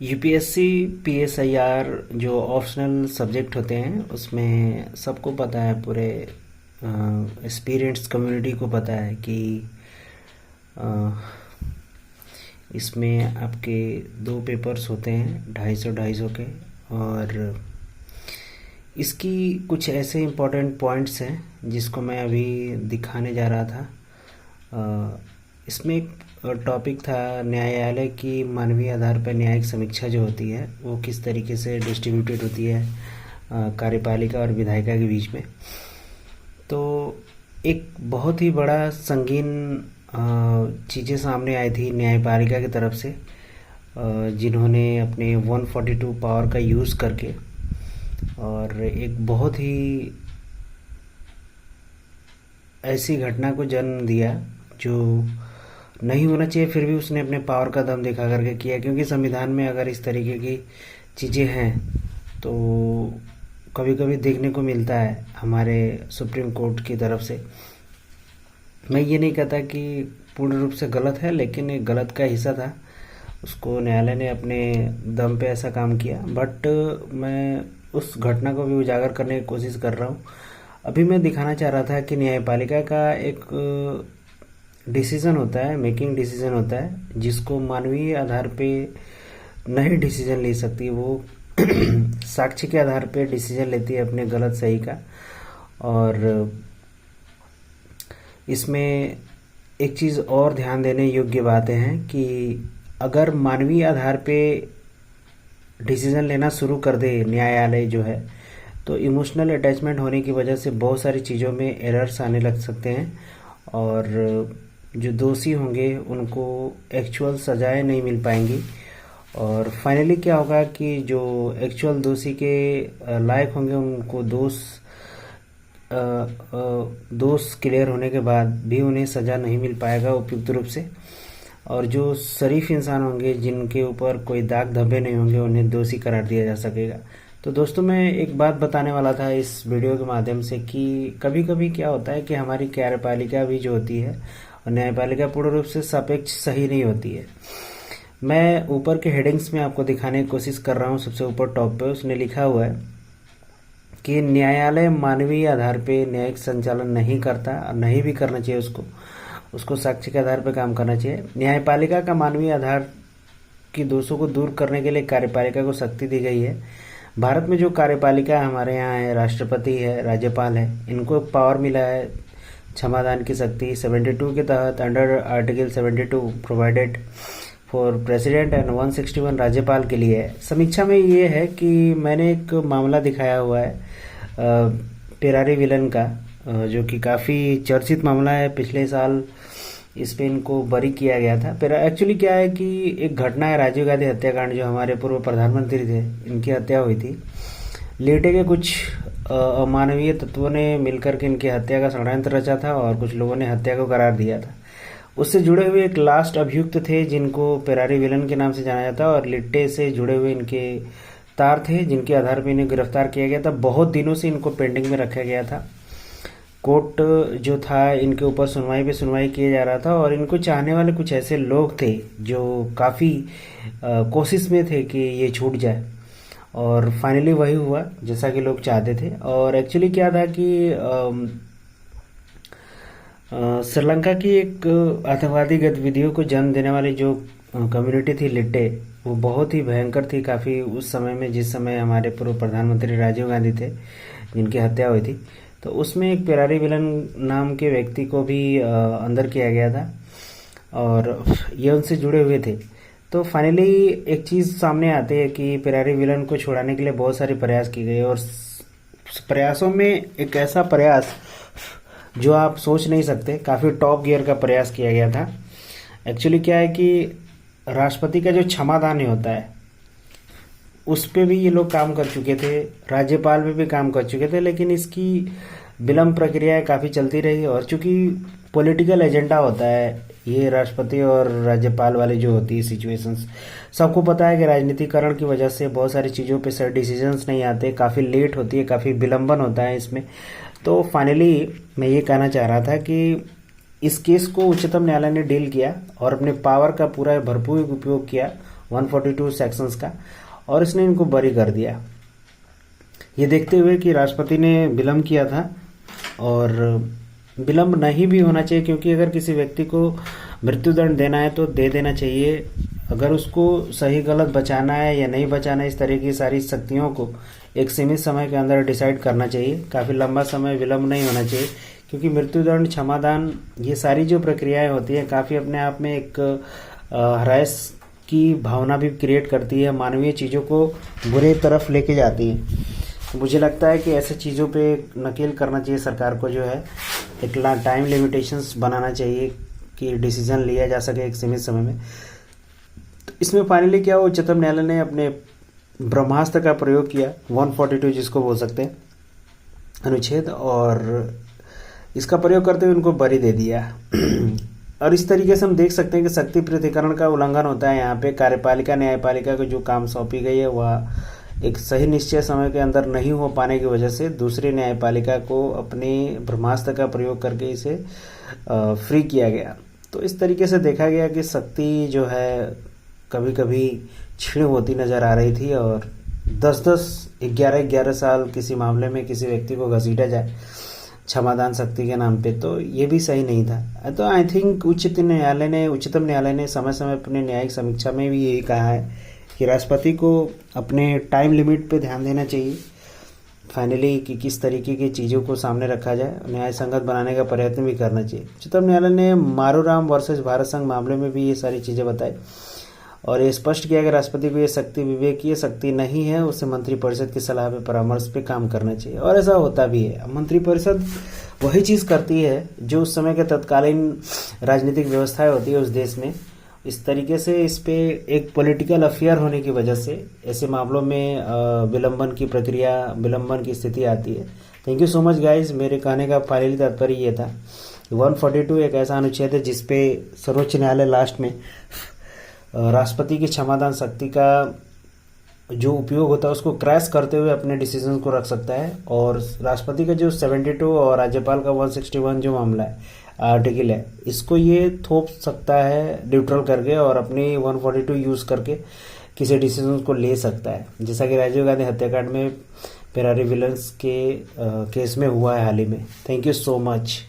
UPSC PSIR जो optional subject होते हैं उसमें सबको पता है, पूरे एक्सपीरियंस कम्युनिटी को पता है कि अ, इसमें आपके दो पेपर्स होते हैं 250-250 के। और इसकी कुछ ऐसे इम्पोर्टेंट पॉइंट्स हैं जिसको मैं अभी दिखाने जा रहा था। इसमें एक टॉपिक था न्यायालय की मानवीय आधार पर न्यायिक समीक्षा जो होती है वो किस तरीके से डिस्ट्रीब्यूटेड होती है कार्यपालिका और विधायिका के बीच में। तो एक बहुत ही बड़ा संगीन चीज़ें सामने आई थी न्यायपालिका की तरफ से, जिन्होंने अपने 142 पावर का यूज़ करके और एक बहुत ही ऐसी घटना को जन्म दिया जो नहीं होना चाहिए, फिर भी उसने अपने पावर का दम दिखा करके किया। क्योंकि संविधान में अगर इस तरीके की चीज़ें हैं तो कभी कभी देखने को मिलता है हमारे सुप्रीम कोर्ट की तरफ से। मैं ये नहीं कहता कि पूर्ण रूप से गलत है, लेकिन एक गलत का हिस्सा था, उसको न्यायालय ने अपने दम पे ऐसा काम किया। बट मैं उस घटना को भी उजागर करने की कोशिश कर रहा हूँ। अभी मैं दिखाना चाह रहा था कि न्यायपालिका का एक डिसीज़न होता है, मेकिंग डिसीज़न होता है, जिसको मानवीय आधार पे नहीं डिसीज़न ले सकती। वो साक्ष्य के आधार पे डिसीज़न लेती है अपने गलत सही का। और इसमें एक चीज़ और ध्यान देने योग्य बातें हैं कि अगर मानवीय आधार पे डिसीज़न लेना शुरू कर दे न्यायालय जो है, तो इमोशनल अटैचमेंट होने की वजह से बहुत सारी चीज़ों में एरर्स आने लग सकते हैं और जो दोषी होंगे उनको एक्चुअल सजाएं नहीं मिल पाएंगी। और फाइनली क्या होगा कि जो एक्चुअल दोषी के लायक होंगे उनको दोष क्लियर होने के बाद भी उन्हें सज़ा नहीं मिल पाएगा उपयुक्त रूप से। और जो शरीफ इंसान होंगे जिनके ऊपर कोई दाग धब्बे नहीं होंगे उन्हें दोषी करार दिया जा सकेगा। तो दोस्तों, मैं एक बात बताने वाला था इस वीडियो के माध्यम से कि कभी कभी क्या होता है कि हमारी कार्यपालिका भी जो होती है और न्यायपालिका पूर्ण रूप से सापेक्ष सही नहीं होती है। मैं ऊपर के हेडिंग्स में आपको दिखाने की कोशिश कर रहा हूँ। सबसे ऊपर टॉप पे उसने लिखा हुआ है कि न्यायालय मानवीय आधार पे न्यायिक संचालन नहीं करता और नहीं भी करना चाहिए। उसको साक्ष्य के आधार पर काम करना चाहिए। न्यायपालिका का मानवीय आधार की दोषों को दूर करने के लिए कार्यपालिका को शक्ति दी गई है। भारत में जो कार्यपालिका हमारे यहाँ है, राष्ट्रपति है, राज्यपाल है, इनको पावर मिला है क्षमादान की शक्ति 72 के तहत under article 72 provided for president and 161 राज्यपाल के लिए है। समीक्षा में ये है कि मैंने एक मामला दिखाया हुआ है पेरारी विलन का, जो कि काफ़ी चर्चित मामला है। पिछले साल इस पे इनको बरी किया गया था। फिर एक्चुअली क्या है कि एक घटना है राजीव गांधी हत्याकांड, जो हमारे पूर्व प्रधानमंत्री थे, इनकी हत्या हुई थी। लेटे के कुछ अमानवीय तत्वों ने मिलकर के इनकी हत्या का षड्यंत्र रचा था और कुछ लोगों ने हत्या को करार दिया था। उससे जुड़े हुए एक लास्ट अभियुक्त थे जिनको पेरारी विलन के नाम से जाना जाता है और लिट्टे से जुड़े हुए इनके तार थे जिनके आधार पर इन्हें गिरफ्तार किया गया था। बहुत दिनों से इनको पेंडिंग में रखा गया था। कोर्ट जो था इनके ऊपर सुनवाई पे सुनवाई किया जा रहा था और इनको चाहने वाले कुछ ऐसे लोग थे जो काफ़ी कोशिश में थे कि ये छूट जाए और फाइनली वही हुआ जैसा कि लोग चाहते थे। और एक्चुअली क्या था कि श्रीलंका की एक आतंकवादी गतिविधियों को जन्म देने वाली जो कम्युनिटी थी लिट्टे, वो बहुत ही भयंकर थी काफ़ी उस समय में, जिस समय हमारे पूर्व प्रधानमंत्री राजीव गांधी थे जिनकी हत्या हुई थी। तो उसमें एक पेरारी विलन नाम के व्यक्ति को भी अंदर किया गया था और ये उनसे जुड़े हुए थे। तो फाइनली एक चीज़ सामने आती है कि पेरारी विलन को छुड़ाने के लिए बहुत सारे प्रयास किए गए और प्रयासों में एक ऐसा प्रयास जो आप सोच नहीं सकते, काफ़ी टॉप गियर का प्रयास किया गया था। एक्चुअली क्या है कि राष्ट्रपति का जो क्षमादान होता है उस पे भी ये लोग काम कर चुके थे, राज्यपाल पे भी काम कर चुके थे, लेकिन इसकी विलम्ब प्रक्रियाएं काफ़ी चलती रही। और चूंकि पॉलिटिकल एजेंडा होता है ये राष्ट्रपति और राज्यपाल वाली जो होती है सिचुएशंस, सबको पता है कि राजनीतिकरण की वजह से बहुत सारी चीज़ों पे सर डिसीजंस नहीं आते, काफ़ी लेट होती है, काफ़ी विलंबन होता है इसमें। तो फाइनली मैं ये कहना चाह रहा था कि इस केस को उच्चतम न्यायालय ने डील किया और अपने पावर का पूरा भरपूर उपयोग किया 142 सेक्शंस का, और इसने इनको बरी कर दिया। ये देखते हुए कि राष्ट्रपति ने विलंब किया था, और विलंब नहीं भी होना चाहिए, क्योंकि अगर किसी व्यक्ति को मृत्युदंड देना है तो दे देना चाहिए। अगर उसको सही गलत बचाना है या नहीं बचाना है, इस तरह की सारी शक्तियों को एक सीमित समय के अंदर डिसाइड करना चाहिए। काफ़ी लंबा समय विलंब नहीं होना चाहिए, क्योंकि मृत्युदंड, क्षमादान, ये सारी जो प्रक्रियाएं होती हैं काफ़ी अपने आप में एक हरास की भावना भी क्रिएट करती है, मानवीय चीज़ों को बुरे तरफ लेके जाती हैं। तो मुझे लगता है कि ऐसे चीज़ों पे नकेल करना चाहिए सरकार को, जो है एक टाइम लिमिटेशंस बनाना चाहिए कि डिसीजन लिया जा सके एक सीमित समय में। तो इसमें फाइनली क्या हुआ, उच्चतम न्यायालय ने अपने ब्रह्मास्त्र का प्रयोग किया, 142 जिसको बोल सकते हैं अनुच्छेद, और इसका प्रयोग करते हुए उनको बरी दे दिया। और इस तरीके से हम देख सकते हैं कि शक्ति पृथक्करण का उल्लंघन होता है। यहाँ पे कार्यपालिका न्यायपालिका को जो काम सौंपी गई है वह एक सही निश्चय समय के अंदर नहीं हो पाने की वजह से दूसरी न्यायपालिका को अपने ब्रह्मास्त्र का प्रयोग करके इसे फ्री किया गया। तो इस तरीके से देखा गया कि शक्ति जो है कभी कभी क्षीण होती नज़र आ रही थी, और 10-10, 11-11 साल किसी मामले में किसी व्यक्ति को घसीटा जाए क्षमादान शक्ति के नाम पे, तो ये भी सही नहीं था। तो आई थिंक उच्चतम न्यायालय ने समय समय अपने न्यायिक समीक्षा में भी यही कहा है कि राष्ट्रपति को अपने टाइम लिमिट पे ध्यान देना चाहिए फाइनली, कि किस तरीके की चीज़ों को सामने रखा जाए, न्याय संगत बनाने का प्रयत्न भी करना चाहिए। उच्चतम न्यायालय ने मारूराम वर्सेस भारत संघ मामले में भी ये सारी चीज़ें बताई, और ये स्पष्ट किया कि राष्ट्रपति को ये शक्ति विवेकीय शक्ति नहीं है, उसे मंत्रिपरिषद की सलाह पे परामर्श पे काम करना चाहिए। और ऐसा होता भी है, मंत्रिपरिषद वही चीज़ करती है जो उस समय के तत्कालीन राजनीतिक व्यवस्थाएं होती है उस देश में। इस तरीके से इस पे एक पॉलिटिकल अफेयर होने की वजह से ऐसे मामलों में विलंबन की स्थिति आती है। Thank you so much guys. मेरे कहने का फाइनली तात्पर्य ये था, 142 एक ऐसा अनुच्छेद है जिसपे सर्वोच्च न्यायालय लास्ट में राष्ट्रपति की क्षमादान शक्ति का जो उपयोग होता है उसको क्रैश करते हुए अपने डिसीजन को रख सकता है, और राष्ट्रपति का जो 72 और राज्यपाल का 161 जो मामला है, आर्टिकल है, इसको ये थोप सकता है न्यूट्रल करके, और अपनी 142 यूज़ करके किसी डिसीजन को ले सकता है, जैसा कि राजीव गांधी हत्याकांड में फेरारी विलियम्स के केस में हुआ है हाल ही में। Thank you so much.